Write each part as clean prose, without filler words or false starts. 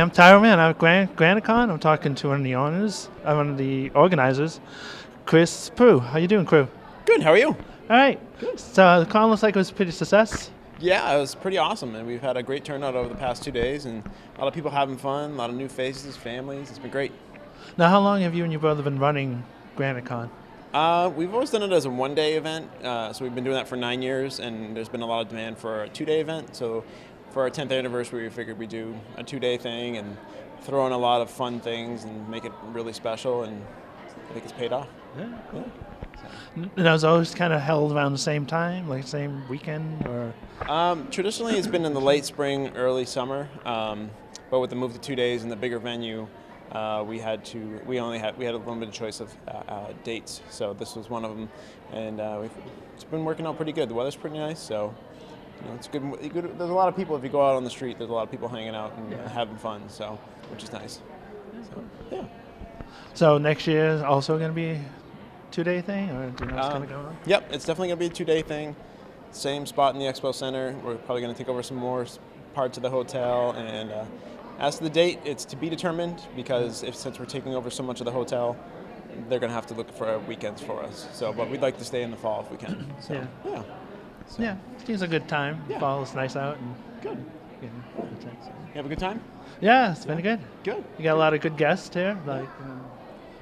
I'm Tyro, man. I'm at GraniteCon. I'm talking to one of the owners, one of the organizers, Chris Proulx. How you doing, Crew? Good. How are you? All right. Good. So the con looks like it was a pretty success. Yeah, it was pretty awesome, and we've had a great turnout over the past 2 days, and a lot of people having fun, a lot of new faces, families. It's been great. Now, how long have you and your brother been running GraniteCon? We've always done it as a one-day event, so we've been doing that for 9 years, and there's been a lot of demand for a 2-day event. So for our 10th anniversary, we figured we'd do a 2-day thing and throw in a lot of fun things and make it really special, and I think it's paid off. Yeah. And it was always kind of held around the same time, like same weekend, or? Traditionally, it's been in the late spring, early summer, but with the move to 2 days and the bigger venue, we had a limited choice of dates. So this was one of them, and it's been working out pretty good. The weather's pretty nice, so it's good. There's a lot of people. If you go out on the street, there's a lot of people hanging out and having fun, so which is nice. So, yeah. So next year is also going to be a 2-day thing, or do you know what's going to go on? Yep, it's definitely going to be a 2-day thing. Same spot in the expo center. We're probably going to take over some more parts of the hotel, and as to the date, it's to be determined, because since we're taking over so much of the hotel, they're going to have to look for weekends for us. So, but we'd like to stay in the fall if we can. So, yeah. So. Yeah, seems a good time. Yeah. Fall is nice out. And good. You have a good time? Yeah, it's been good. Good. You got a lot of good guests here. Like,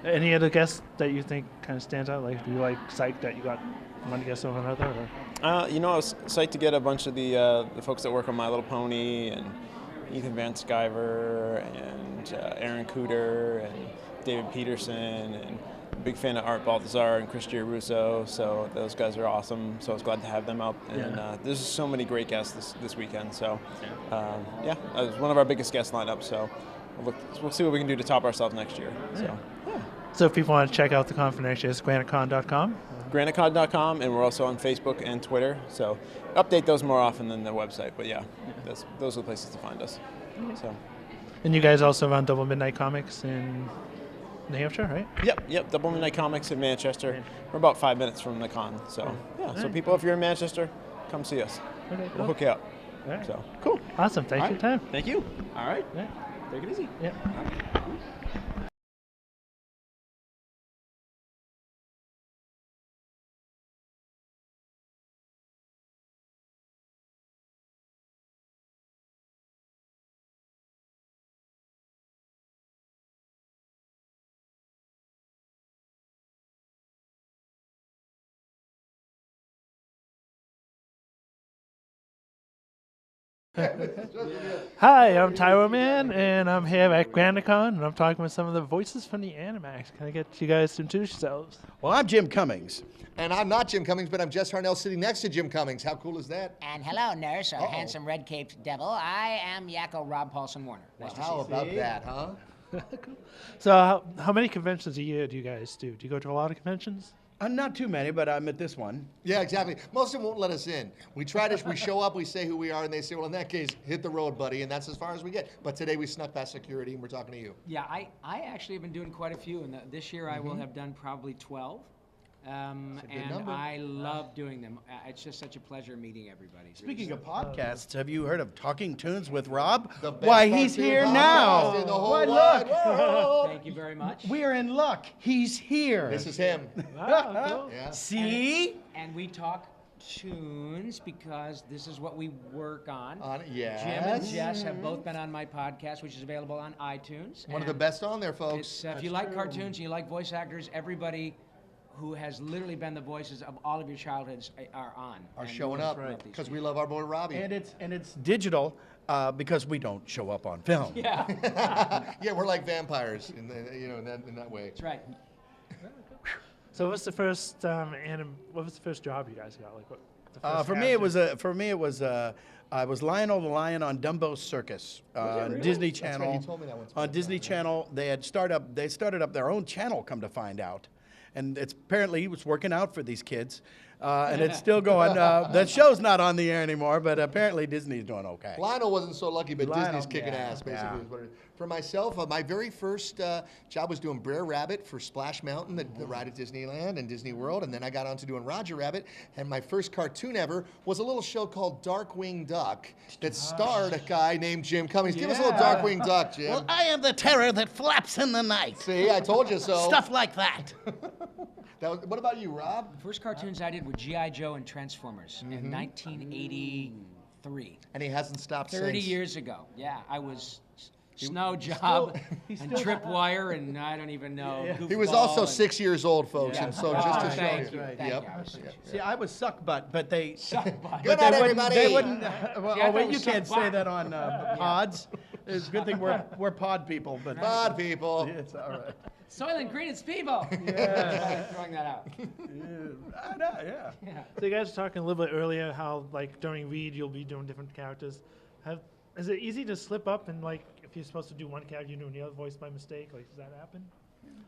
any other guests that you think kind of stands out? Like, do you like psyched that you got one guest over another? Or? I was psyched to get a bunch of the folks that work on My Little Pony, and Ethan Van Sciver, and Aaron Cooter, and David Peterson, and a big fan of Art Baltazar and Chris Giarrusso, so those guys are awesome. So I was glad to have them up, and there's so many great guests this weekend. So it was one of our biggest guest lineups. So we'll see what we can do to top ourselves next year. So if people want to check out the con for next year, it's granitecon.com. Granitecon.com, and we're also on Facebook and Twitter. So update those more often than the website. But those are the places to find us. So. And you guys also run Double Midnight Comics in New Hampshire, right? Yep. Double Midnight Comics in Manchester. We're about 5 minutes from the con. So so people, if you're in Manchester, come see us. Okay, cool. We'll hook you up. All right. So cool. Awesome. Thanks for your time. Thank you. All right. Yeah. Take it easy. Yeah. Hi, I'm Tyro Man, and I'm here at GraniteCon, and I'm talking with some of the voices from the Animax. Can I get you guys to introduce yourselves? Well, I'm Jim Cummings. And I'm not Jim Cummings, but I'm Jess Harnell sitting next to Jim Cummings. How cool is that? And hello, nurse, or handsome red-caped devil. I am Yakko Rob Paulson Warner. Nice to see you. How about that, huh? Cool. So how many conventions a year do you guys do? Do you go to a lot of conventions? Not too many, but I'm at this one. Yeah, exactly. Most of them won't let us in. We show up, we say who we are, and they say, well, in that case, hit the road, buddy, and that's as far as we get. But today we snuck past security, and we're talking to you. Yeah, I actually have been doing quite a few, and this year I will have done probably 12. And number. I love doing them. It's just such a pleasure meeting everybody. Speaking of podcasts, have you heard of Talking Tunes with Rob? The best Why, he's cartoon here podcast now. in the whole Why, wide look. world. Thank you very much. We're in luck. He's here. This is him. Wow, cool. Yeah. See? And we talk tunes because this is what we work on. Yes. Jim and Jess have both been on my podcast, which is available on iTunes. One of the best on there, folks. It's, if you like cartoons and you like voice actors, everybody who has literally been the voices of all of your childhoods are showing up because we love our boy Robbie. And it's digital because we don't show up on film. Yeah. Yeah, we're like vampires in that way. That's right. So what's the first what was the first job you guys got? Like what? The first For me, it was I was Lionel the Lion on Dumbo's Circus on Disney Channel. That's right, he told me that once. On Disney Channel, they started up their own channel. Come to find out. And it's apparently he was working out for these kids, and it's still going. That show's not on the air anymore, but apparently Disney's doing okay. Lionel wasn't so lucky, but Lionel, Disney's kicking ass, basically. yeah. Is what it is. For myself, my very first job was doing Brer Rabbit for Splash Mountain, the ride at Disneyland and Disney World, and then I got on to doing Roger Rabbit, and my first cartoon ever was a little show called Darkwing Duck that starred a guy named Jim Cummings. Give us a little Darkwing Duck, Jim. Well, I am the terror that flaps in the night. See, I told you so. Stuff like that. What about you, Rob? The first cartoons I did were G.I. Joe and Transformers in 1983. And he hasn't stopped 30 since. years ago. Yeah, I was Snow Job and Tripwire and I don't even know. He was also 6 years old, folks, and so just to show thank you. you. Thank you. I was 6 years See, I was suck butt, but they. Good night, everybody. They wouldn't. Well, I oh thought wait, it you was can't suck say butt. that on pods. It's a good thing we're pod people, but. Pod people. It's all right. Soylent Green, it's people. Yeah. Throwing that out. I know, yeah. So you guys were talking a little bit earlier how like during read you'll be doing different characters. Is it easy to slip up and like if you're supposed to do one character you're doing the other voice by mistake? Like does that happen?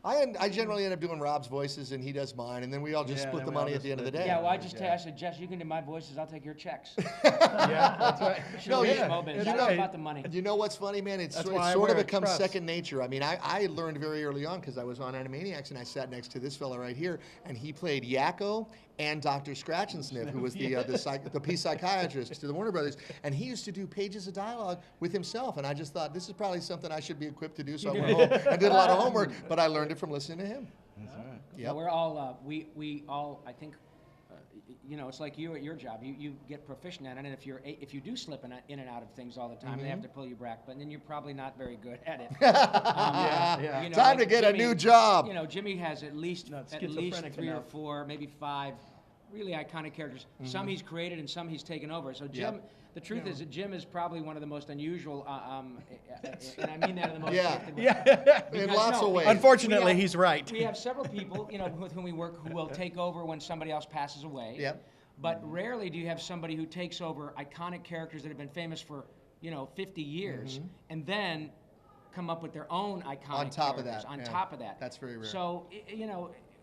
I generally end up doing Rob's voices and he does mine, and then we all just split the money at the end of the day. Yeah, well, I said, Jess, you can do my voices, I'll take your checks. Yeah, that's right. No, It's yeah. Mo business. That's It's right. about the money. You know what's funny, man? It's That's sort why I of wear a become trust. second nature. I mean, I learned very early on because I was on Animaniacs and I sat next to this fella right here, and he played Yakko and Dr. Scratch and Sniff, who was the peace psychiatrist to the Warner Brothers, and he used to do pages of dialogue with himself, and I just thought this is probably something I should be equipped to do. So I went home and did a lot of homework, but I learned it from listening to him. That's all right. Yeah, we're all, we all, I think, you know, it's like you at your job. You get proficient at it, and if you do slip in and out of things all the time, they have to pull you back. But then you're probably not very good at it. Yeah. You know, Time like to get a Jimmy- new job. You know, Jimmy has at least Not 3 schizophrenic or enough. 4, maybe 5 really iconic characters. Some he's created and some he's taken over. So Jim, the truth is that Jim is probably one of the most unusual, and I mean that in the most gifted way. Yeah. In Because, lots no, of ways. Unfortunately, We have- he's right. We have several people, you know, with whom we work who will take over when somebody else passes away. Yep. But rarely do you have somebody who takes over iconic characters that have been famous for, 50 years, and then come up with their own iconic On top of characters that, on yeah. top of that. That's very rare. So,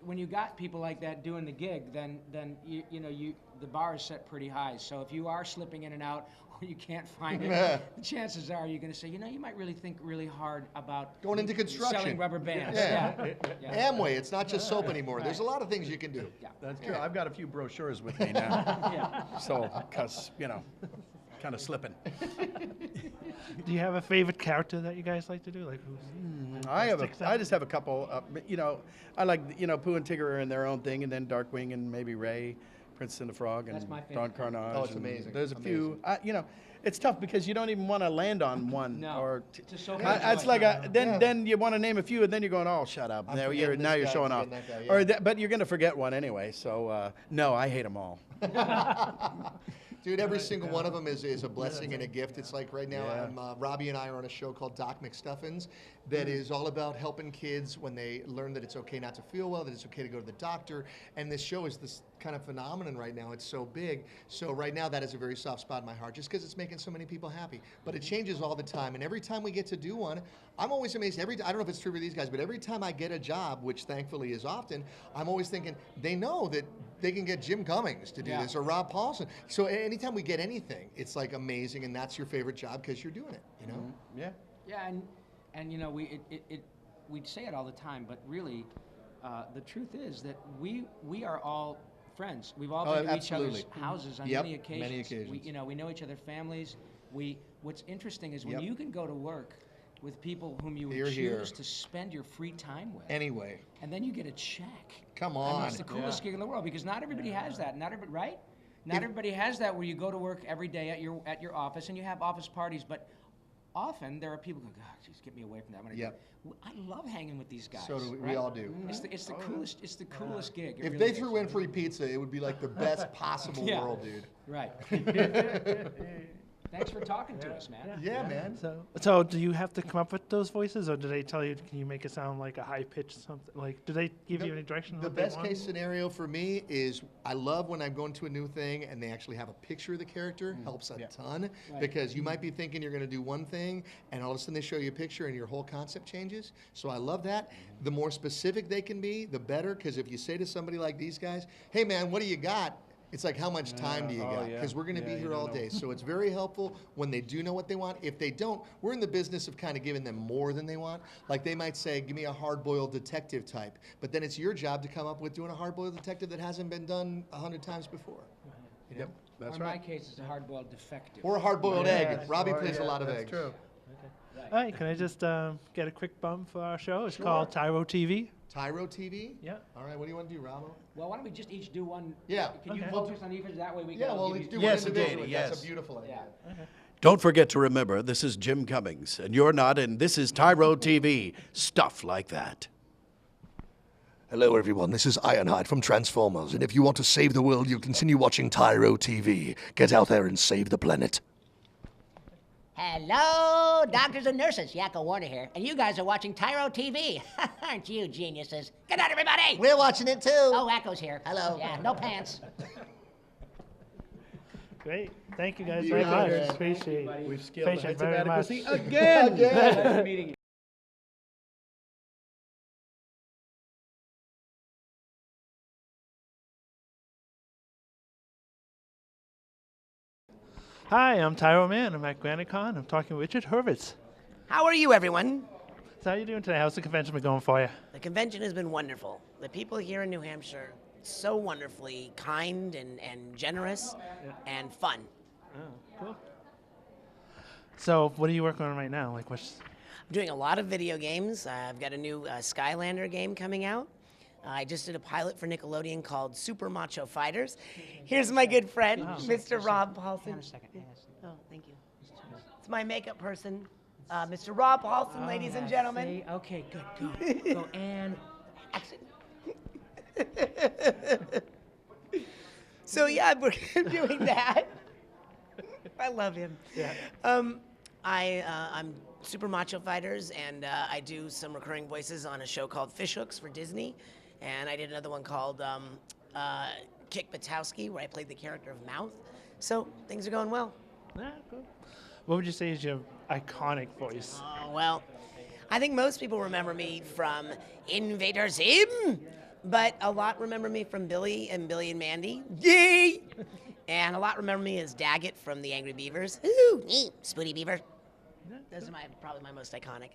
when you got people like that doing the gig, then the bar is set pretty high. So if you are slipping in and out or you can't find it, the chances are you're going to say, you might really think really hard about Going into construction. selling rubber bands. Yeah. Yeah. Amway, it's not just soap anymore. There's a lot of things you can do. Yeah. That's true. I've got a few brochures with me now. Yeah. So, because, kind of slipping. Do you have a favorite character that you guys like to do? Like who's I just have a couple. I like Pooh and Tigger are in their own thing, and then Darkwing and maybe Ray, Princess and the Frog, and That's my Don favorite. Carnage. Oh, it's and amazing. There's a few. It's tough because you don't even want to land on one. No. Or It's so it's like then you want to name a few, and then you're going, oh, shut up. I'm Now forgetting you're this guy, showing off. forgetting that guy, yeah. But you're going to forget one anyway. So no, I hate them all. Dude, every single one of them is a blessing and a gift. It's like right now, Yeah. Robbie and I are on a show called Doc McStuffins that is all about helping kids when they learn that it's okay not to feel well, that it's okay to go to the doctor. And this show is this kind of phenomenon right now. It's so big. So right now, that is a very soft spot in my heart just because it's making so many people happy. But it changes all the time. And every time we get to do one, I'm always amazed. I don't know if it's true for these guys, but every time I get a job, which thankfully is often, I'm always thinking, they know that they can get Jim Cummings to do this or Rob Paulson. So anytime we get anything, it's like amazing, and that's your favorite job because you're doing it, Yeah. Yeah, and we say it all the time, but really, the truth is that we are all friends. We've all been to each other's absolutely. houses on Yep, many occasions. many occasions. We know each other's families. What's interesting is when Yep. you can go to work with people whom you would You're choose here. to spend your free time with, Anyway, and then you get a check. come I mean, on. it's the coolest gig in the world because not everybody has that. Not everybody has that where you go to work every day at your office and you have office parties, but often there are people who go, God, geez, get me away from that. Yep. I love hanging with these guys. So do we right? all do. It's the coolest. It's the coolest gig. It If really they is. threw in free pizza, it would be like the best possible Yeah. world, dude. Right. Thanks for talking to us, man. Yeah, man. So do you have to come up with those voices, or do they tell you? Can you make it sound like a high pitched something? Like, do they give you any direction? on The what they best want? case scenario for me is I love when I'm going to a new thing and they actually have a picture of the character. Helps a ton because you might be thinking you're going to do one thing and all of a sudden they show you a picture and your whole concept changes. So I love that. The more specific they can be, the better, because if you say to somebody like these guys, hey man, what do you got? It's like, how much time do you got? Because we're going to be here all day. So it's very helpful when they do know what they want. If they don't, we're in the business of kind of giving them more than they want. Like they might say, give me a hard-boiled detective type. But then it's your job to come up with doing a hard-boiled detective that hasn't been done 100 times before. You know? Yep, that's in right. my case, it's a hard-boiled defective. Or a hard-boiled egg. Robbie plays a lot of That's eggs. true. All right, can I just get a quick bum for our show? It's called Tyro TV. Tyro TV? Yeah. All right, what do you want to do, Robbo? Well, why don't we just each do one? Yeah. Can you Okay. focus on each? That way we can. Yeah, well, give let's you do two. one Yes, indeed, individually. That's yes. a beautiful idea. Yeah. Don't forget to remember, this is Jim Cummings, and you're not, and this is Tyro TV. Stuff like that. Hello, everyone. This is Ironhide from Transformers, and if you want to save the world, you'll continue watching Tyro TV. Get out there and save the planet. Hello, doctors and nurses. Yakko Warner here. And you guys are watching Tyro TV. Aren't you geniuses? Good night, everybody. We're watching it too. Oh, Yakko's here. Hello. Yeah, no pants. Great. Thank you guys very much. Appreciate it. We've scaled Appreciate the heights it of very much. adequacy again. Nice meeting you. Hi, I'm Tyro Man. I'm at Granite Con. I'm talking with Richard Horvitz. How are you, everyone? So how you doing today? How's the convention been going for you? The convention has been wonderful. The people here in New Hampshire, so wonderfully kind and generous and fun. Oh, cool. So what are you working on right now? Like what's... I'm doing a lot of video games. I've got a new Skylander game coming out. I just did a pilot for Nickelodeon called Super Macho Fighters. Here's my good friend, Mr. Rob Paulson. Hang on a second. Oh, thank you. It's my makeup person, Mr. Rob Paulson, ladies and gentlemen. See? Okay, good. Go. Go and Action. So yeah, we're doing that. I love him. Yeah. I'm Super Macho Fighters, and I do some recurring voices on a show called Fish Hooks for Disney, and I did another one called Kick Batowski, where I played the character of Mouth. So things are going well. Yeah, cool. What would you say is your iconic voice? Oh, well, I think most people remember me from Invader Zim, but a lot remember me from Billy and Mandy. Yay! And a lot remember me as Daggett from the Angry Beavers. Ooh, Spooty Beaver. Those are probably my most iconic.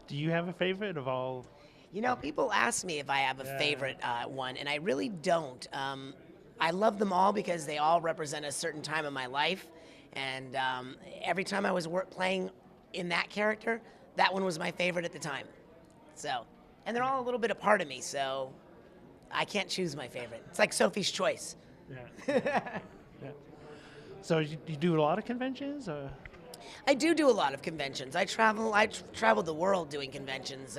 Do you have a favorite of all? You know, people ask me if I have a favorite one, and I really don't. I love them all because they all represent a certain time in my life, and every time I was playing in that character, that one was my favorite at the time. So, and they're all a little bit a part of me, so I can't choose my favorite. It's like Sophie's Choice. Yeah. Yeah. So you do a lot of conventions, or? I do a lot of conventions. I traveled the world doing conventions.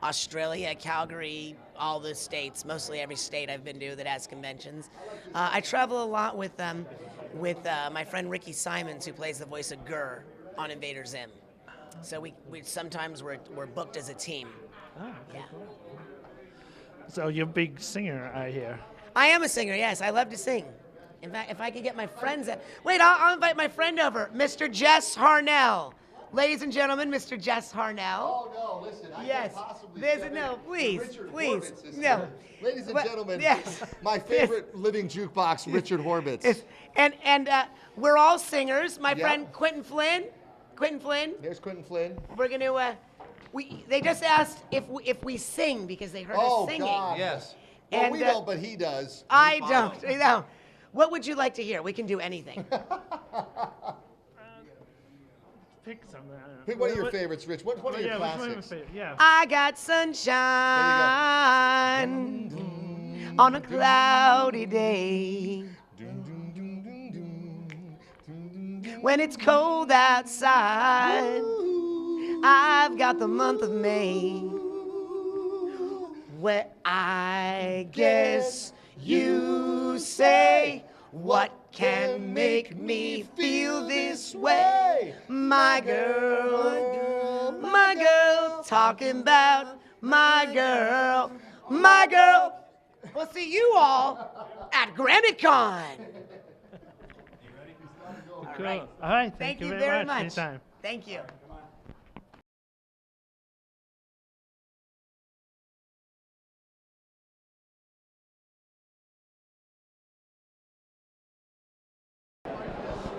Australia, Calgary, all the states, mostly every state I've been to that has conventions. I travel a lot with my friend Ricky Simons, who plays the voice of Gurr on Invader Zim. So we sometimes we're booked as a team. Oh, Yeah. cool. So you're a big singer, I hear. I am a singer, yes. I love to sing. In fact, if I could get my friends... I'll invite my friend over, Mr. Jess Harnell. Ladies and gentlemen, Mr. Jess Harnell. Oh, no, listen, I Yes. can't possibly There's say no, that. please, Richard please, Horvitz is no. here. Ladies and But- gentlemen, yes. my favorite living jukebox, Richard Horvitz. Yes. And we're all singers. My Yep. friend Quentin Flynn. There's Quentin Flynn. We're gonna. They just asked if we sing because they heard us singing. God. Yes. Well, And, we don't, but he does. I don't. You know. What would you like to hear? We can do anything. Pick something. I don't know. Pick one of your favorites, Rich. What are your Yeah, which one of your classics? favorite? Yeah. I got sunshine on a cloudy day. When it's cold outside, I've got the month of May, where I guess you say, what can make me feel this way? My girl, talking about my girl. We'll see you all at Granite Con. Cool. All right. Thank you very much much. for your time. Thank you.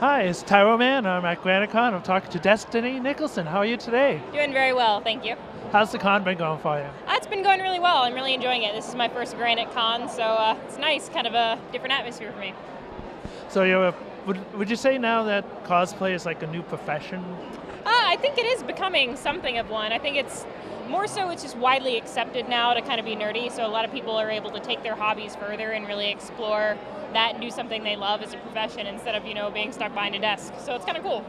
Hi, it's Tyro Man. I'm at Granite Con. I'm talking to Destiny Nickelson. How are you today? Doing very well, thank you. How's the con been going for you? It's been going really well. I'm really enjoying it. This is my first Granite Con, so it's nice, kind of a different atmosphere for me. So would you say now that cosplay is like a new profession? I think it is becoming something of one. I think it's more so it's just widely accepted now to kind of be nerdy, so a lot of people are able to take their hobbies further and really explore that and do something they love as a profession instead of, being stuck behind a desk. So it's kind of cool.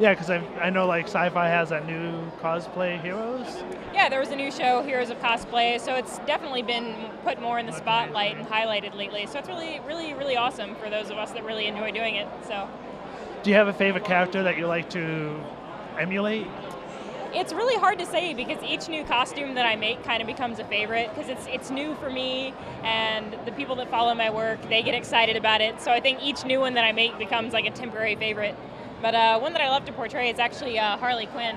Yeah, because I know like Sci-Fi has that new cosplay Heroes. Yeah, there was a new show, Heroes of Cosplay, so it's definitely been put more in the spotlight and highlighted lately. So it's really, really, really awesome for those of us that really enjoy doing it. So, do you have a favorite character that you like to emulate? It's really hard to say because each new costume that I make kind of becomes a favorite because it's new for me, and the people that follow my work, they get excited about it. So I think each new one that I make becomes like a temporary favorite. But one that I love to portray is actually Harley Quinn.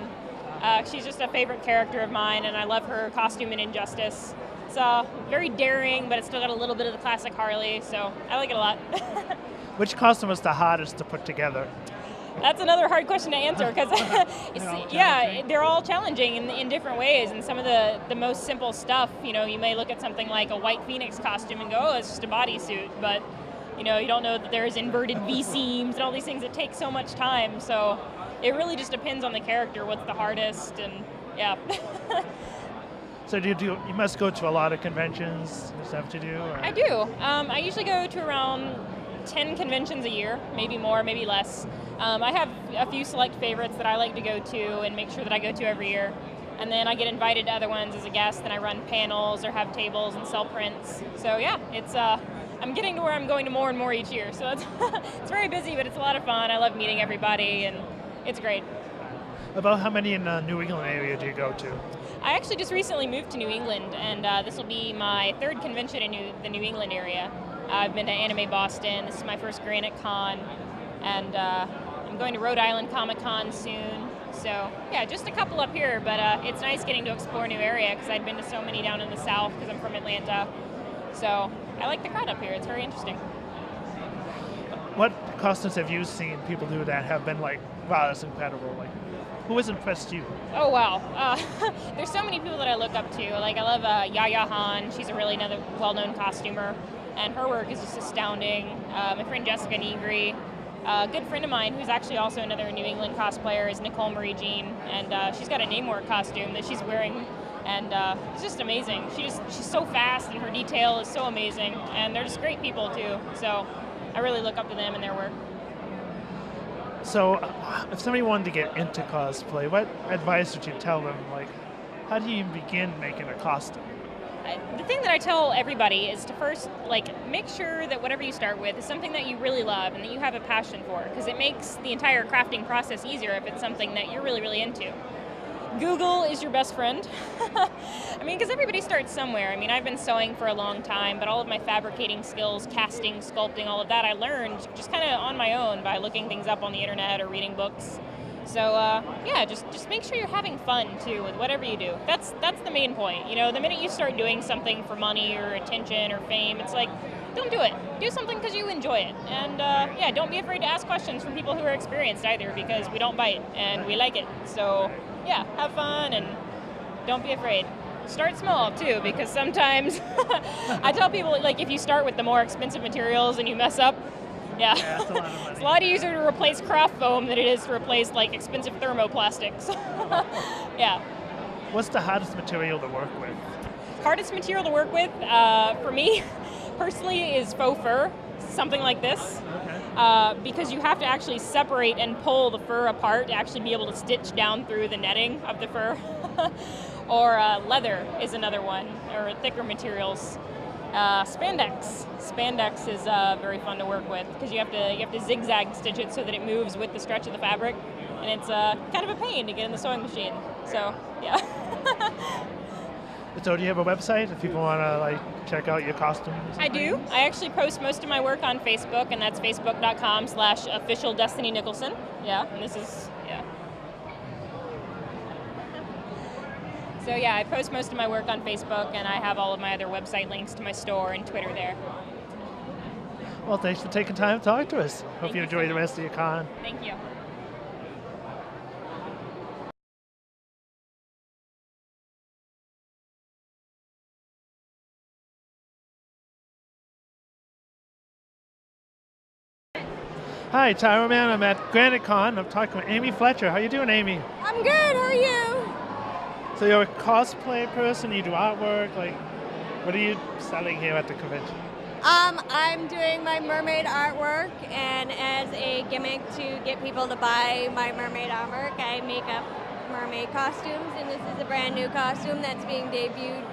She's just a favorite character of mine, and I love her costume in Injustice. It's very daring, but it's still got a little bit of the classic Harley, so I like it a lot. Which costume is the hardest to put together? That's another hard question to answer because, they're all challenging in different ways. And some of the most simple stuff, you may look at something like a White Phoenix costume and go, oh, it's just a bodysuit. But, you don't know that there's inverted V-seams and all these things that take so much time. So it really just depends on the character, what's the hardest, and yeah. So you must go to a lot of conventions and stuff to do? Or? I do. I usually go to around 10 conventions a year, maybe more, maybe less. I have a few select favorites that I like to go to and make sure that I go to every year. And then I get invited to other ones as a guest, and I run panels or have tables and sell prints. So yeah, it's I'm getting to where I'm going to more and more each year. So it's very busy, but it's a lot of fun. I love meeting everybody, and it's great. About how many in the New England area do you go to? I actually just recently moved to New England, and this will be my third convention in the New England area. I've been to Anime Boston. This is my first Granite Con, and I'm going to Rhode Island Comic Con soon. So yeah, just a couple up here, but it's nice getting to explore a new area because I'd been to so many down in the South because I'm from Atlanta. So I like the crowd up here. It's very interesting. What costumes have you seen people do that have been like, wow, that's incredible? Like, who has impressed you? Oh wow, there's so many people that I look up to. Like I love Yaya Han. She's another well-known costumer, and her work is just astounding. My friend Jessica Negri. A good friend of mine who's actually also another New England cosplayer is Nicole Marie Jean, and she's got a Namor costume that she's wearing, and it's just amazing. She's so fast, and her detail is so amazing, and they're just great people too. So I really look up to them and their work. So if somebody wanted to get into cosplay, what advice would you tell them? Like, how do you even begin making a costume? The thing that I tell everybody is to first, make sure that whatever you start with is something that you really love and that you have a passion for, because it makes the entire crafting process easier if it's something that you're really, really into. Google is your best friend. Because everybody starts somewhere. I've been sewing for a long time, but all of my fabricating skills, casting, sculpting, all of that I learned just kind of on my own by looking things up on the internet or reading books. So just make sure you're having fun too with whatever you do. That's the main point. The minute you start doing something for money or attention or fame, it's like, don't do it. Do something because you enjoy it. And don't be afraid to ask questions from people who are experienced either, because we don't bite and we like it. So yeah, have fun and don't be afraid. Start small too, because sometimes I tell people, if you start with the more expensive materials and you mess up, yeah, that's a lot of money. It's a lot easier to replace craft foam than it is to replace expensive thermoplastics. Yeah. What's the hardest material to work with? Hardest material to work with, for me, personally, is faux fur, something like this. Okay. Because you have to actually separate and pull the fur apart to actually be able to stitch down through the netting of the fur. Or leather is another one, or thicker materials. Spandex. Spandex is very fun to work with because you have to zigzag stitch it so that it moves with the stretch of the fabric, and it's kind of a pain to get in the sewing machine. So yeah. So do you have a website if people want to check out your costumes? I do. I actually post most of my work on Facebook, and that's facebook.com/official Destiny Nickelson. Yeah, and this is yeah. So yeah, I post most of my work on Facebook, and I have all of my other website links to my store and Twitter there. Well, thanks for taking time to talk to us. Hope you enjoy the rest of your con. Thank you. Hi, Tyro Man. I'm at Granite Con. I'm talking with Amy Fletcher. How you doing, Amy? I'm good. How are you? So you're a cosplay person. You do artwork. Like, what are you selling here at the convention? I'm doing my mermaid artwork, and as a gimmick to get people to buy my mermaid artwork, I make up mermaid costumes, and this is a brand new costume that's being debuted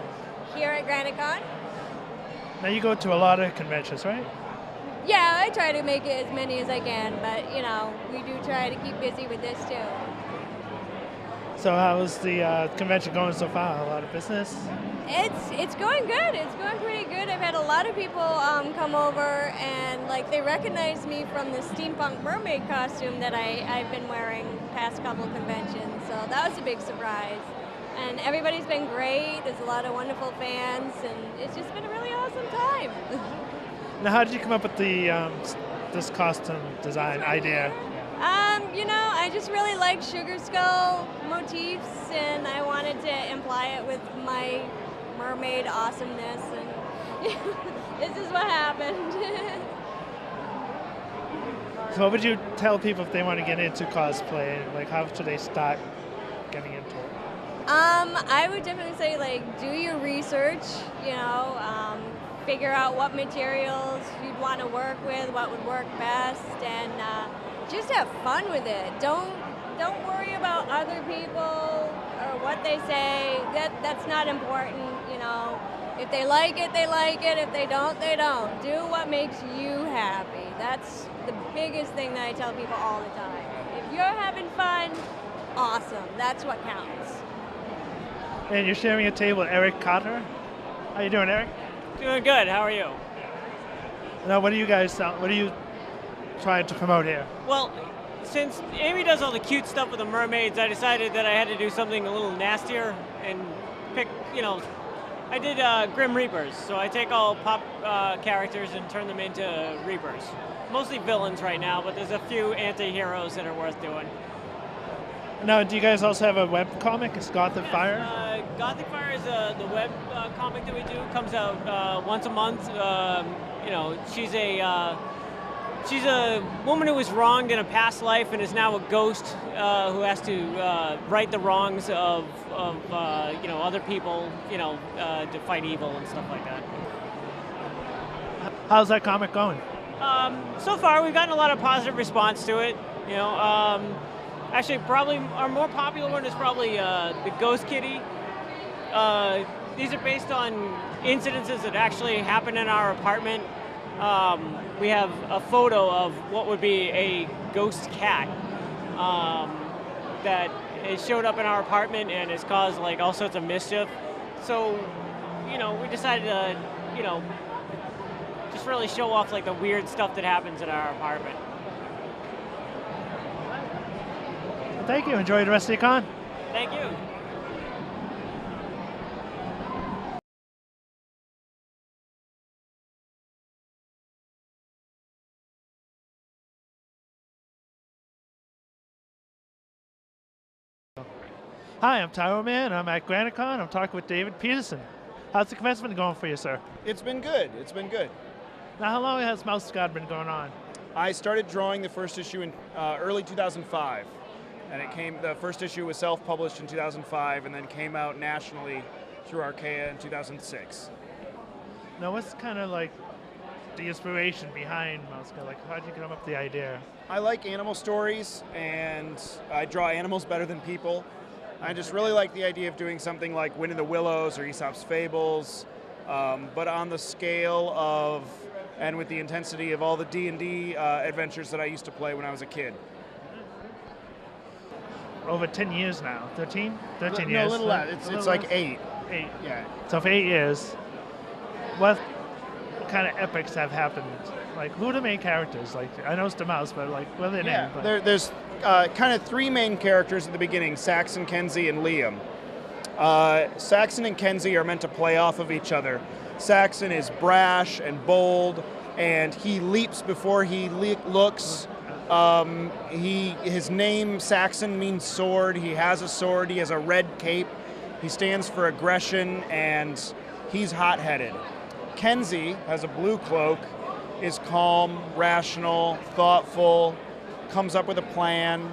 here at Granite Con. Now you go to a lot of conventions, right? Yeah, I try to make it as many as I can, but you know, we do try to keep busy with this too. So how's the convention going so far? A lot of business? It's going good. It's going pretty good. I've had a lot of people come over and like they recognize me from the steampunk mermaid costume that I've been wearing past couple conventions. So that was a big surprise. And everybody's been great. There's a lot of wonderful fans, and it's just been a really awesome time. Now, how did you come up with the this costume design idea? You know, I just really like sugar skull motifs, and I wanted to imply it with my mermaid awesomeness, and this is what happened. So what would you tell people if they want to get into cosplay? Like, how should they start getting into it? I would definitely say, like, do your research, you know, figure out what materials you'd want to work with, what would work best, and just have fun with it. Don't worry about other people or what they say. That's not important, you know. If they like it, they like it. If they don't, they don't. Do what makes you happy. That's the biggest thing that I tell people all the time. If you're having fun, awesome. That's what counts. And you're sharing a table with Eric Cotter. How you doing, Eric? Doing good. How are you? Now, what are you guys what are you trying to promote here? Well, since Amy does all the cute stuff with the mermaids, I decided that I had to do something a little nastier and pick, you know, I did Grim Reapers. So I take all pop characters and turn them into Reapers. Mostly villains right now, but there's a few anti-heroes that are worth doing. Now, do you guys also have a web comic? It's Gothic Fire? Gothic Fire is the web comic that we do. Comes out once a month. You know, she's a woman who was wronged in a past life and is now a ghost who has to right the wrongs of you know, other people, you know, to fight evil and stuff like that. How's that comic going? So far, we've gotten a lot of positive response to it. You know, actually, probably our more popular one is probably the Ghost Kitty. These are based on incidences that actually happened in our apartment. We have a photo of what would be a ghost cat that has showed up in our apartment and has caused like all sorts of mischief. So, you know, we decided to, you know, just really show off like the weird stuff that happens in our apartment. Well, thank you. Enjoy the rest of your con. Thank you. Hi, I'm Tyro Man. I'm at Granite Con. I'm talking with David Peterson. How's the convention been going for you, sir? It's been good. It's been good. Now, how long has Mouse God been going on? I started drawing the first issue in early 2005, and the first issue was self-published in 2005, and then came out nationally through Archaea in 2006. Now, what's kind of like the inspiration behind Mouse God? Like, how did you come up with the idea? I like animal stories, and I draw animals better than people. I just really like the idea of doing something like Wind in the Willows or Aesop's Fables, but on the scale of, and with the intensity of all the D&D adventures that I used to play when I was a kid. Over 10 years now. 13? 13 No, years. a little less. It's like 8. 8. Yeah. So for 8 years, what kind of epics have happened? Like, who are the main characters? Like, I know it's the mouse, but like, what are their names? There's kind of 3 main characters at the beginning: Saxon, Kenzie, and Liam. Saxon and Kenzie are meant to play off of each other. Saxon is brash and bold and he leaps before he looks. His name, Saxon, means sword. He has a sword. He has a red cape. He stands for aggression, and he's hot-headed. Kenzie has a blue cloak, is calm, rational, thoughtful, comes up with a plan,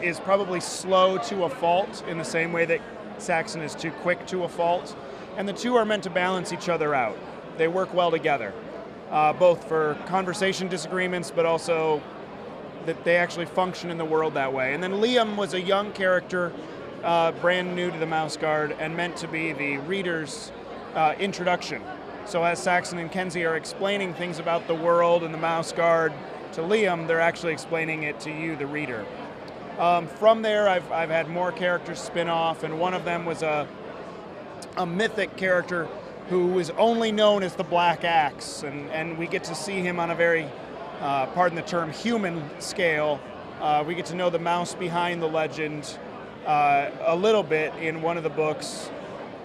is probably slow to a fault in the same way that Saxon is too quick to a fault. And the two are meant to balance each other out. They work well together, both for conversation disagreements, but also that they actually function in the world that way. And then Liam was a young character, brand new to the Mouse Guard, and meant to be the reader's introduction. So as Saxon and Kenzie are explaining things about the world and the Mouse Guard to Liam, they're actually explaining it to you, the reader. From there, I've had more characters spin off, and one of them was a mythic character who is only known as the Black Axe, and we get to see him on a very, pardon the term, human scale. We get to know the mouse behind the legend a little bit in one of the books,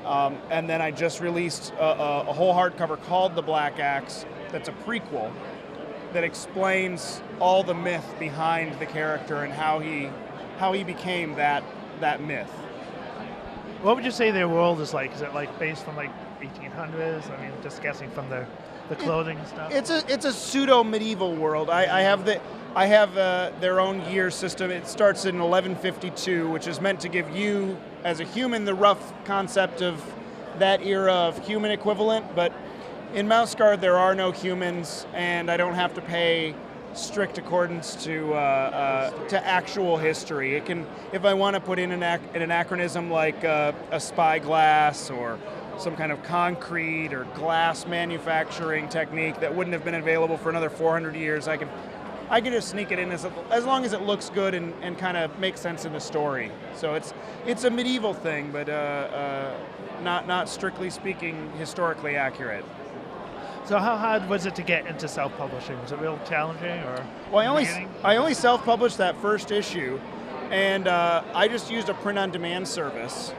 and then I just released a whole hardcover called The Black Axe that's a prequel that explains all the myth behind the character and how he became that myth. What would you say their world is like? Is it like based from like 1800s? I mean, just guessing from the clothing and stuff. It's a pseudo medieval world. I have their own year system. It starts in 1152, which is meant to give you as a human the rough concept of that era of human equivalent. But in Mouse Guard there are no humans, and I don't have to pay strict accordance to actual history. It can, if I want to put in an anachronism like a spyglass or some kind of concrete or glass manufacturing technique that wouldn't have been available for another 400 years, I can just sneak it in as long as it looks good and kind of makes sense in the story. So it's a medieval thing, but not strictly speaking historically accurate. So how hard was it to get into self-publishing? Was it real challenging, or? Well, I only self-published that first issue, and I just used a print-on-demand service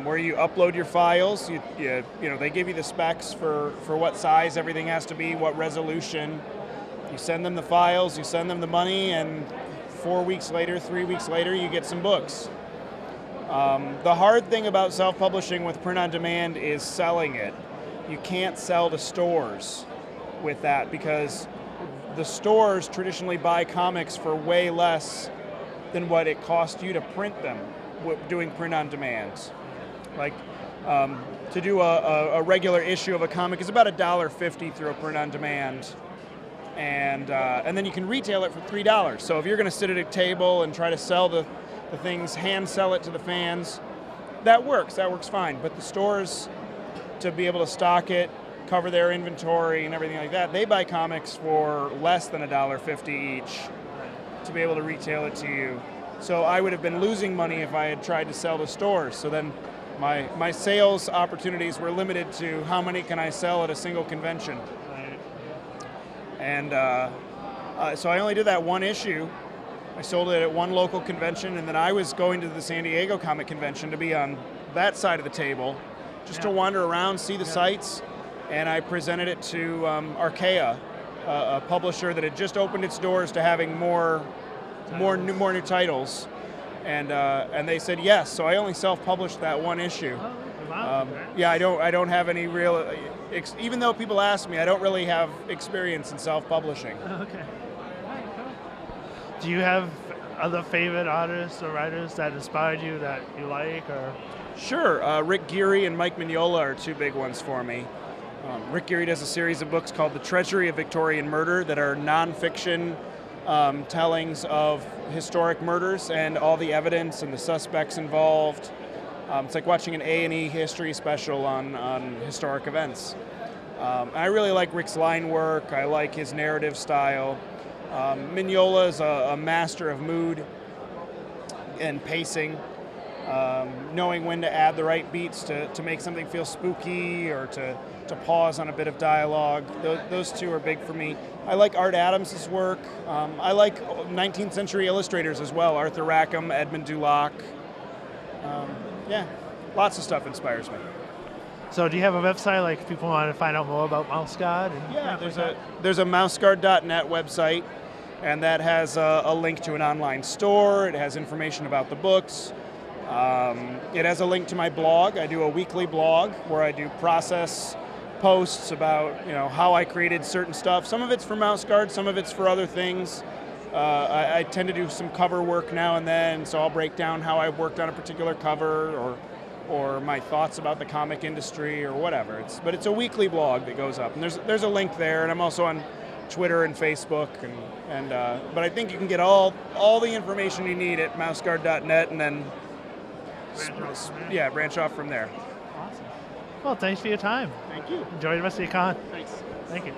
where you upload your files. You know they give you the specs for what size everything has to be, what resolution. You send them the files, you send them the money, and 4 weeks later, 3 weeks later, you get some books. The hard thing about self-publishing with print-on-demand is selling it. You can't sell to stores with that because the stores traditionally buy comics for way less than what it costs you to print them doing print-on-demand. Like to do a regular issue of a comic is about $1.50 through a print-on-demand. And then you can retail it for $3. So if you're going to sit at a table and try to sell the things, hand sell it to the fans, that works fine. But the stores, to be able to stock it, cover their inventory and everything like that, they buy comics for less than $1.50 each to be able to retail it to you. So I would have been losing money if I had tried to sell to stores. So then my sales opportunities were limited to how many can I sell at a single convention. And so I only did that one issue. I sold it at one local convention, and then I was going to the San Diego Comic Convention to be on that side of the table, just to wander around, see the sites, and I presented it to Archaea, a publisher that had just opened its doors to having more new titles, and they said yes. So I only self-published that one issue. Yeah, I don't have any real. Even though people ask me, I don't really have experience in self-publishing. Okay. Do you have other favorite artists or writers that inspired you that you like, or? Sure. Rick Geary and Mike Mignola are two big ones for me. Rick Geary does a series of books called The Treasury of Victorian Murder that are nonfiction tellings of historic murders and all the evidence and the suspects involved. It's like watching an A&E history special on historic events. I really like Rick's line work. I like his narrative style. Mignola is a master of mood and pacing. Knowing when to add the right beats to make something feel spooky or to pause on a bit of dialogue. Those two are big for me. I like Art Adams' work. I like 19th century illustrators as well, Arthur Rackham, Edmund Dulac. Yeah, lots of stuff inspires me. So do you have a website, like if people want to find out more about Mouse Guard? And Yeah, there's a mouseguard.net website, and that has a link to an online store. It has information about the books. It has a link to my blog. I do a weekly blog where I do process posts about how I created certain stuff. Some of it's for Mouse Guard, some of it's for other things. I tend to do some cover work now and then, so I'll break down how I worked on a particular cover or my thoughts about the comic industry or whatever. But it's a weekly blog that goes up, and there's a link there, and I'm also on Twitter and Facebook, but I think you can get all the information you need at mouseguard.net, and then branch off from there. Awesome. Well, thanks for your time. Thank you. Enjoy the rest of your con. Thanks. Thank you.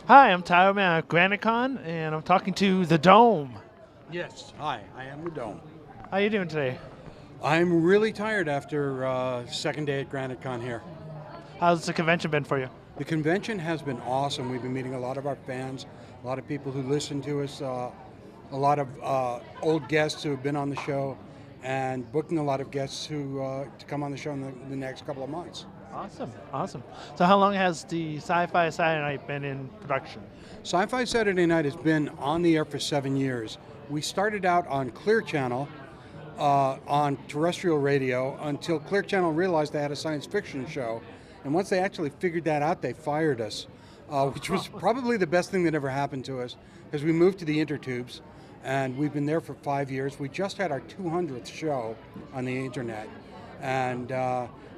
Hi, I'm Tyro at Granite, and I'm talking to the Dome. Yes, hi, I am the Dome. How you doing today? I'm really tired after second day at GraniteCon here. How's the convention been for you? The convention has been awesome. We've been meeting a lot of our fans, a lot of people who listen to us, a lot of old guests who have been on the show, and booking a lot of guests to come on the show in the next couple of months. Awesome. So how long has the Sci-Fi Saturday Night been in production? Sci-Fi Saturday Night has been on the air for 7 years. We started out on Clear Channel, on terrestrial radio, until Clear Channel realized they had a science fiction show. And once they actually figured that out, they fired us, which was probably the best thing that ever happened to us, because we moved to the Intertubes, and we've been there for 5 years. We just had our 200th show on the internet, and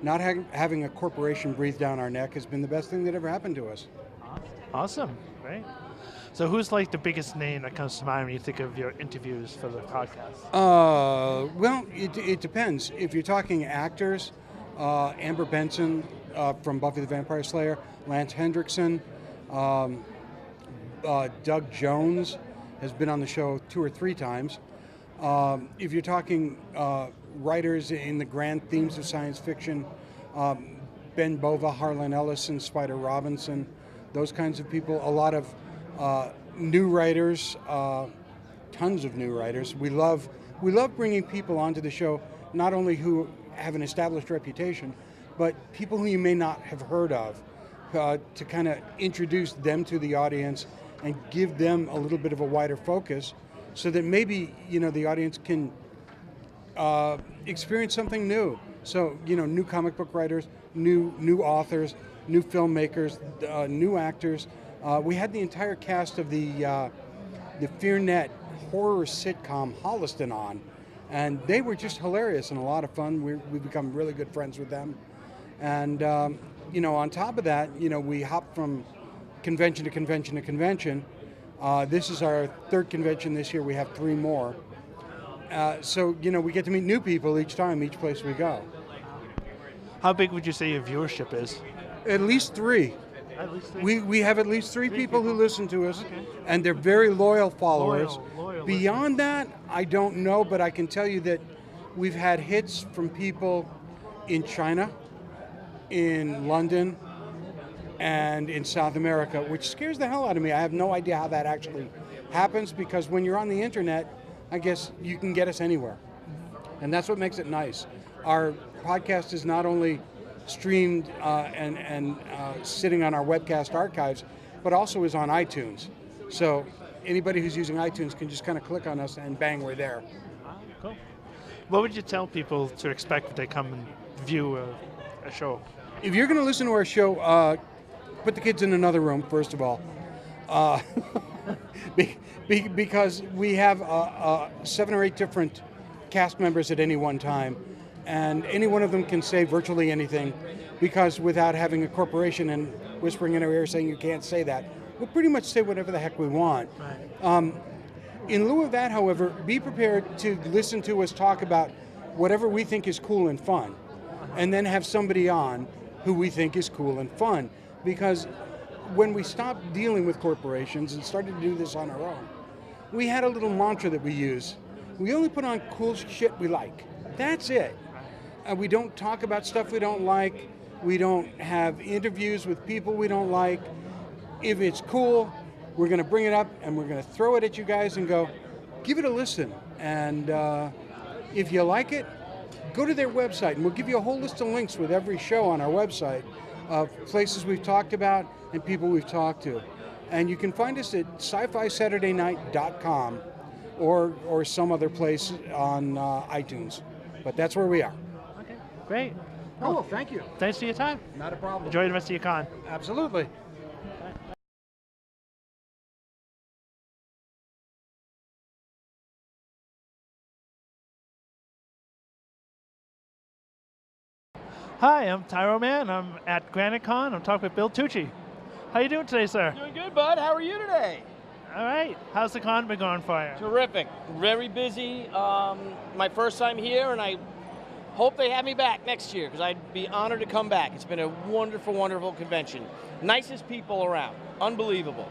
not having a corporation breathe down our neck has been the best thing that ever happened to us. Awesome, great. So who's like the biggest name that comes to mind when you think of your interviews for the podcast? Well, it depends. If you're talking actors, Amber Benson from Buffy the Vampire Slayer, Lance Hendrickson, Doug Jones has been on the show 2 or 3 times. If you're talking writers in the grand themes of science fiction, Ben Bova, Harlan Ellison, Spider Robinson, those kinds of people. A lot of new writers, tons of new writers. We love bringing people onto the show, not only who have an established reputation, but people who you may not have heard of, to kind of introduce them to the audience and give them a little bit of a wider focus, so that maybe the audience can experience something new. So new comic book writers, new authors, new filmmakers, new actors. We had the entire cast of the FearNet horror sitcom Holliston on, and they were just hilarious and a lot of fun. We've become really good friends with them. And on top of that, we hop from convention to convention to convention. This is our 3rd convention this year. We have 3 more. So we get to meet new people each time, each place we go. How big would you say your viewership is? At least 3. At least 3? We have at least 3 people who listen to us, and they're very loyal followers. Loyal Beyond that, I don't know, but I can tell you that we've had hits from people in China, in London, and in South America, which scares the hell out of me. I have no idea how that actually happens, because when you're on the internet, I guess you can get us anywhere. And that's what makes it nice. Our podcast is not only streamed and sitting on our webcast archives, but also is on iTunes. So anybody who's using iTunes can just kind of click on us and bang, we're there. Cool. What would you tell people to expect when they come and view a show? If you're going to listen to our show, put the kids in another room, first of all. Because we have 7 or 8 different cast members at any one time, and any one of them can say virtually anything, because without having a corporation and whispering in our ear saying you can't say that, we'll pretty much say whatever the heck we want. Right. In lieu of that, however, be prepared to listen to us talk about whatever we think is cool and fun, and then have somebody on who we think is cool and fun, because when we stopped dealing with corporations and started to do this on our own, we had a little mantra that we use. We only put on cool shit we like. That's it. We don't talk about stuff we don't like. We don't have interviews with people we don't like. if it's cool, we're going to bring it up and we're going to throw it at you guys and go, give it a listen. And if you like it, go to their website, and we'll give you a whole list of links with every show on our website of places we've talked about and people we've talked to. And you can find us at sci-fi-saturday-night.com or some other place on iTunes. But that's where we are. Okay, great. Oh, thank you. Thanks for your time. Not a problem. Enjoy the rest of your con. Absolutely. Hi, I'm Tyro Man. I'm at Granite Con. I'm talking with Bill Tucci. How you doing today, sir? Doing good, bud. How are you today? All right. How's the con been going for you? Terrific. Very busy. My first time here, and I hope they have me back next year because I'd be honored to come back. It's been a wonderful, wonderful convention. Nicest people around. Unbelievable.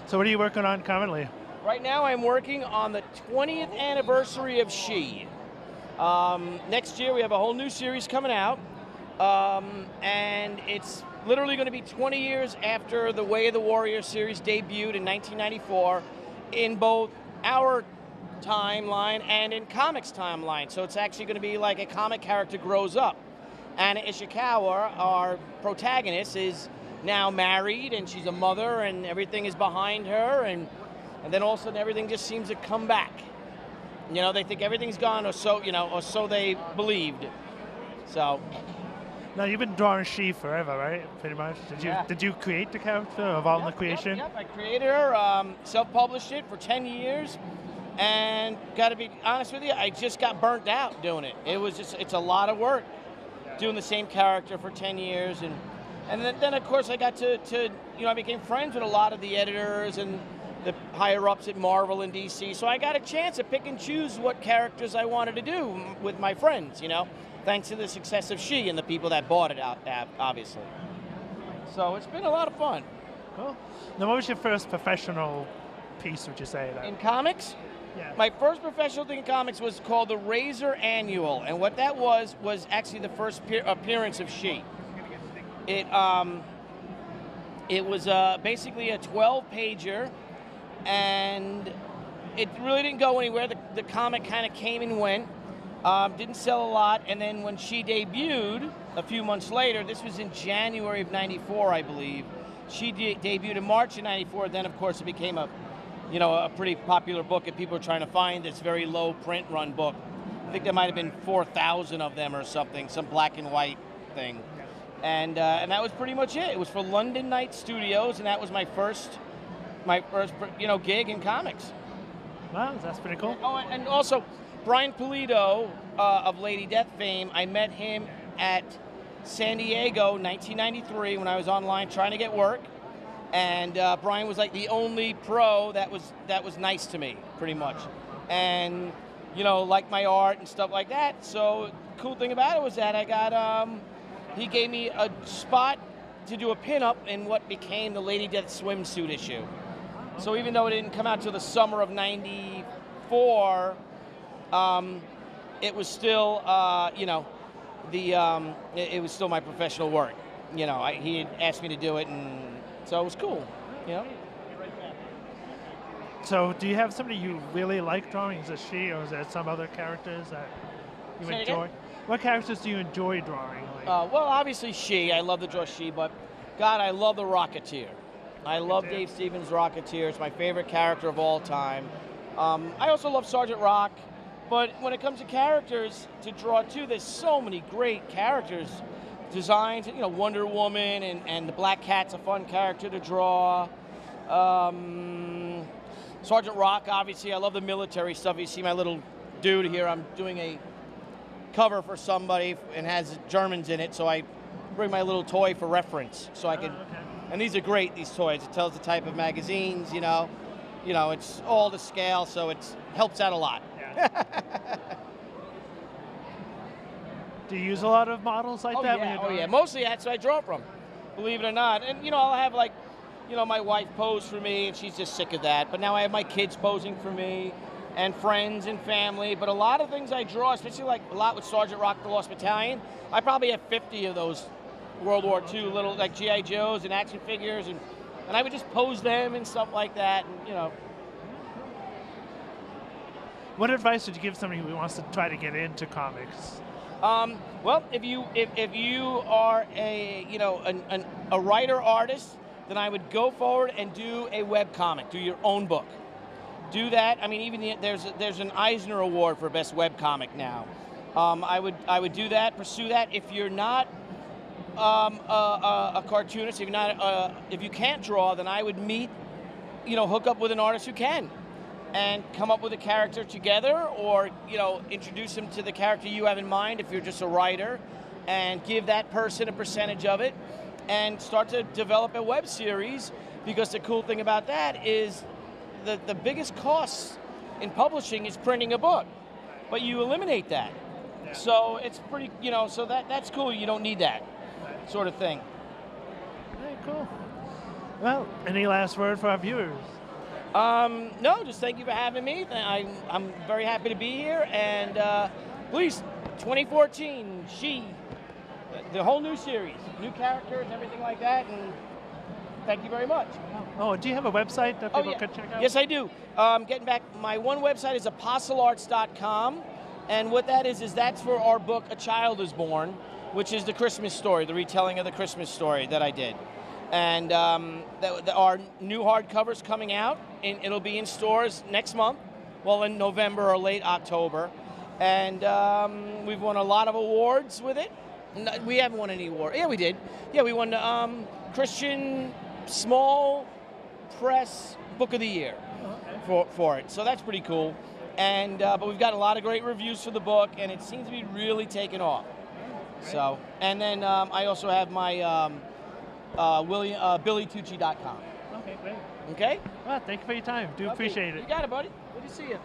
So what are you working on currently? Right now I'm working on the 20th anniversary of She. Next year we have a whole new series coming out, and it's literally going to be 20 years after the Way of the Warrior series debuted in 1994 in both our timeline and in comics timeline. So it's actually going to be like a comic character grows up. Anna Ishikawa, our protagonist, is now married and she's a mother and everything is behind her, and then all of a sudden everything just seems to come back. You know, they think everything's gone, or so, you know, or so they believed. So. Now you've been drawing She forever, right? Pretty much. Did you create the character of all the creation? Yep, I created her, self-published it for 10 years, and got to be honest with you, I just got burnt out doing it. It's a lot of work doing the same character for 10 years, and then of course I got to I became friends with a lot of the editors and the higher ups at Marvel and DC, so I got a chance to pick and choose what characters I wanted to do with my friends, you know, thanks to the success of She and the people that bought it out, obviously. So it's been a lot of fun. Cool. Now, what was your first professional piece, would you say? In comics? Yeah. My first professional thing in comics was called the Razor Annual, and what that was actually the first appearance of She. It was basically a 12-pager, and it really didn't go anywhere. The comic kind of came and went. Didn't sell a lot, and then when She debuted a few months later, this was in January of '94, I believe. She debuted in March of '94. Then, of course, it became a pretty popular book, and people were trying to find this very low print run book. I think there might have been 4,000 of them or something, some black and white thing, and that was pretty much it. It was for London Night Studios, and that was my first gig in comics. Wow, that's pretty cool. Oh, and also, Brian Pulido of Lady Death fame, I met him at San Diego 1993 when I was online trying to get work, and Brian was like the only pro that was nice to me, pretty much, and liked my art and stuff like that. So the cool thing about it was that I got he gave me a spot to do a pinup in what became the Lady Death swimsuit issue. So even though it didn't come out till the summer of '94. It was still, it was still my professional work. He had asked me to do it, and so it was cool. So, do you have somebody you really like drawing? Is it She, or is there some other characters that you Say enjoy? again? What characters do you enjoy drawing? Well, obviously She. I love to draw She, but God, I love the Rocketeer. I love Dave Stevens' Rocketeer. It's my favorite character of all time. I also love Sergeant Rock. But when it comes to characters to draw too, there's so many great characters designed. Wonder Woman and the Black Cat's a fun character to draw. Sergeant Rock, obviously, I love the military stuff. You see my little dude here. I'm doing a cover for somebody and has Germans in it, so I bring my little toy for reference, so I can. And these are great. These toys. It tells the type of magazines. It's all to scale, so it helps out a lot. Do you use a lot of models like that? Yeah. Yeah, mostly that's what I draw from, believe it or not. And I'll have my wife pose for me, and she's just sick of that. But now I have my kids posing for me, and friends and family. But a lot of things I draw, especially a lot with Sergeant Rock, the Lost Battalion, I probably have 50 of those World War II, little like G.I. Joes and action figures, and I would just pose them and stuff like that, and you know. What advice would you give somebody who wants to try to get into comics? Well, if you are a writer artist, then I would go forward and do a web comic, do your own book. Do that. I mean, even there's an Eisner Award for best web comic now. I would do that, pursue that. If you're not a cartoonist, if you can't draw, then I would hook up with an artist who can, and come up with a character together, or introduce them to the character you have in mind if you're just a writer, and give that person a percentage of it, and start to develop a web series. Because the cool thing about that is the biggest cost in publishing is printing a book, but you eliminate that. Yeah. So it's pretty, so that's cool. You don't need that sort of thing. Very cool. Well, any last word for our viewers? No, just thank you for having me. I'm very happy to be here, and please, 2014, the whole new series, new characters, everything like that, and thank you very much. Oh, do you have a website that people could check out? Yes, I do. Getting back, my one website is apostlearts.com, and what that is that's for our book, A Child is Born, which is the Christmas story, the retelling of the Christmas story that I did. And our new hardcover's coming out, and it'll be in stores next month, well, in November or late October. And we've won a lot of awards with it. No, we haven't won any awards. Yeah, we did. Yeah, we won the Christian Small Press Book of the Year for it. So that's pretty cool. And but we've got a lot of great reviews for the book, and it seems to be really taking off. So, and then I also have my BillyTucci.com. Okay, great. Okay? Well, thank you for your time. Do appreciate it. You got it, buddy. Good to see you.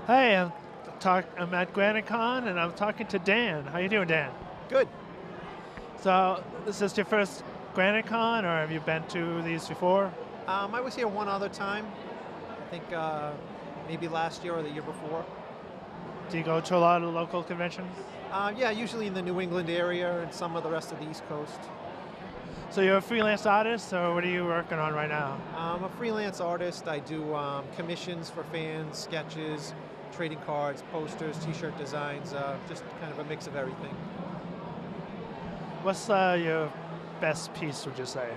Hey, I'm at GraniteCon, and I'm talking to Dan. How you doing, Dan? Good. So, is this your first GraniteCon, or have you been to these before? I was here one other time. I think maybe last year or the year before. Do you go to a lot of local conventions? Yeah, usually in the New England area and some of the rest of the East Coast. So you're a freelance artist, or what are you working on right now? I'm a freelance artist. I do commissions for fans, sketches, trading cards, posters, t-shirt designs, just kind of a mix of everything. What's your best piece, would you say?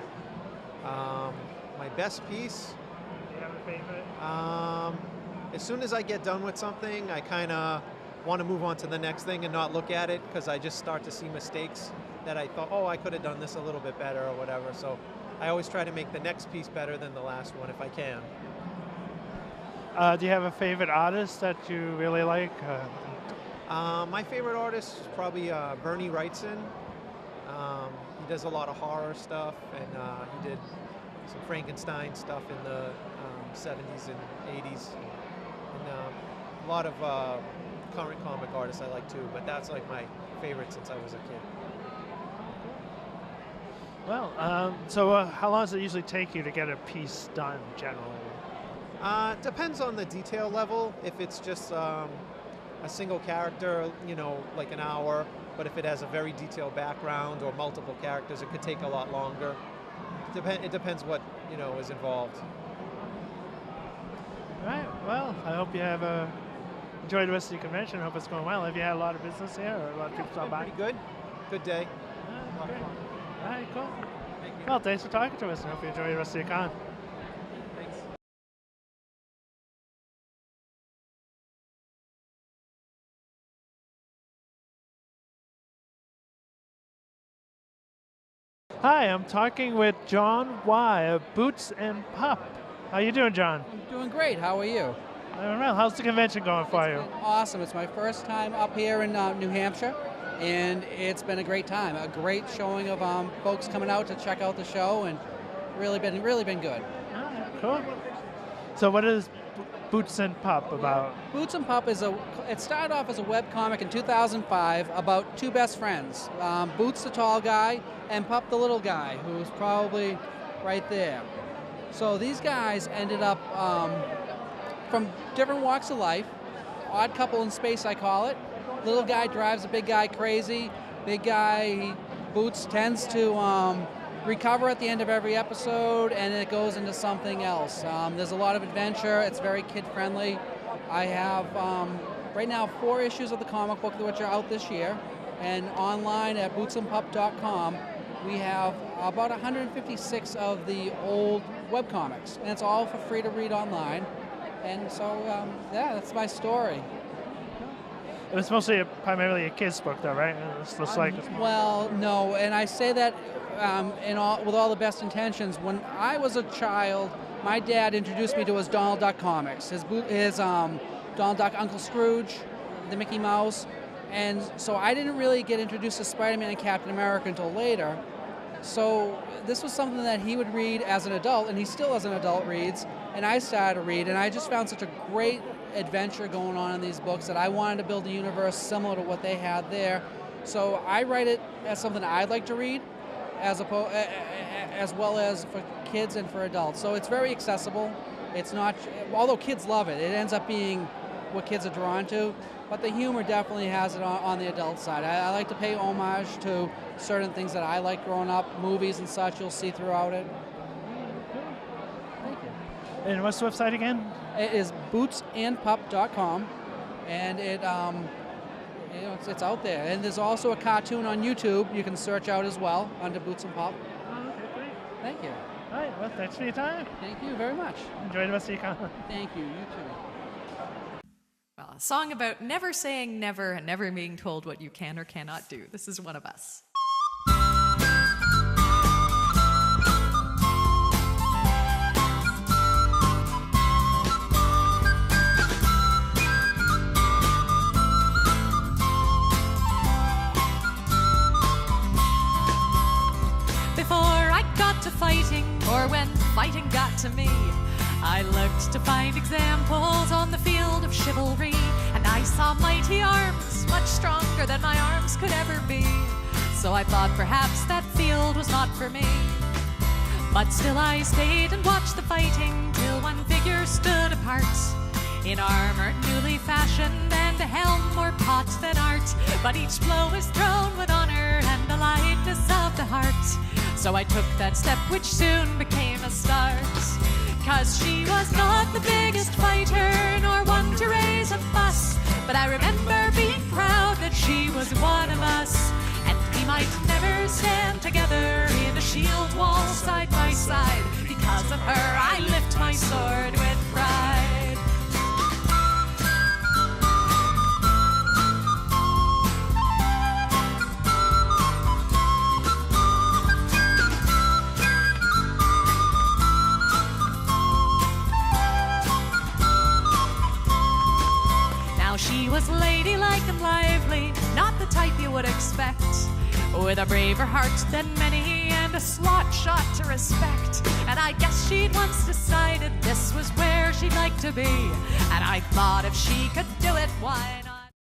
My best piece? Do you have a favorite? As soon as I get done with something, I kind of want to move on to the next thing and not look at it, because I just start to see mistakes that I thought, oh, I could have done this a little bit better or whatever. So I always try to make the next piece better than the last one if I can. Do you have a favorite artist that you really like? My favorite artist is probably Bernie Wrightson. He does a lot of horror stuff, and he did some Frankenstein stuff in the 70s and 80s. And a lot of current comic artists I like too, but that's like my favorite since I was a kid. Well, so how long does it usually take you to get a piece done, generally? Depends on the detail level. If it's just a single character, like an hour, but if it has a very detailed background or multiple characters, it could take a lot longer. It depends what, is involved. All right, well, I hope you have enjoy the rest of your convention. I hope it's going well. Have you had a lot of business here, or a lot of people stop by? Pretty good. Good day. Great. All right, cool. Well, thanks for talking to us, and hope you enjoy the rest of your con. Thanks. Hi, I'm talking with John Y of Boots and Pup. How you doing, John? I'm doing great. How are you? I don't know. How's the convention going for you? Awesome. It's my first time up here in New Hampshire, and it's been a great time. A great showing of folks coming out to check out the show, and really been good. Cool. So what is Boots and Pup about? Boots and Pup it started off as a webcomic in 2005 about two best friends. Boots, the tall guy, and Pup, the little guy, who's probably right there. So these guys ended up from different walks of life. Odd couple in space, I call it. Little guy drives the big guy crazy. Big guy, Boots, tends to recover at the end of every episode, and it goes into something else. There's a lot of adventure. It's very kid-friendly. I have, right now, 4 issues of the comic book which are out this year, and online at bootsandpup.com, we have about 156 of the old webcomics, and it's all for free to read online. And so, yeah, that's my story. It was mostly primarily a kid's book, though, right? It's just like well, no, and I say that with all the best intentions. When I was a child, my dad introduced me to his Donald Duck comics, his Donald Duck, Uncle Scrooge, the Mickey Mouse, and so I didn't really get introduced to Spider-Man and Captain America until later. So this was something that he would read as an adult, and he still as an adult reads, and I started to read, and I just found such a great adventure going on in these books that I wanted to build a universe similar to what they had there. So I write it as something I'd like to read, as well as for kids and for adults. So it's very accessible. It's not, although kids love it, it ends up being what kids are drawn to, but the humor definitely has it on the adult side. I like to pay homage to certain things that I like growing up, movies and such you'll see throughout it. Thank you. And what's the website again? It is bootsandpup.com, and it's out there. And there's also a cartoon on YouTube you can search out as well under Boots and Pup. Oh, okay, great. Thank you. All right, well, thanks for your time. Thank you very much. Enjoy the rest of your con. Thank you. You too. Well, a song about never saying never and never being told what you can or cannot do. This is one of us. To fighting, or when fighting got to me, I looked to find examples on the field of chivalry, and I saw mighty arms, much stronger than my arms could ever be. So I thought perhaps that field was not for me. But still I stayed and watched the fighting till one figure stood apart, in armor newly fashioned and a helm more pot than art. But each blow was thrown with honor and the lightness of the heart. So I took that step which soon became a start. 'Cause she was not the biggest fighter, nor one to raise a fuss, but I remember being proud that she was one of us. And we might never stand together in a shield wall side by side. Because of her I lift my sword with pride. She was ladylike and lively, not the type you would expect, with a braver heart than many and a slot shot to respect. And I guess she'd once decided this was where she'd like to be, and I thought if she could do it, why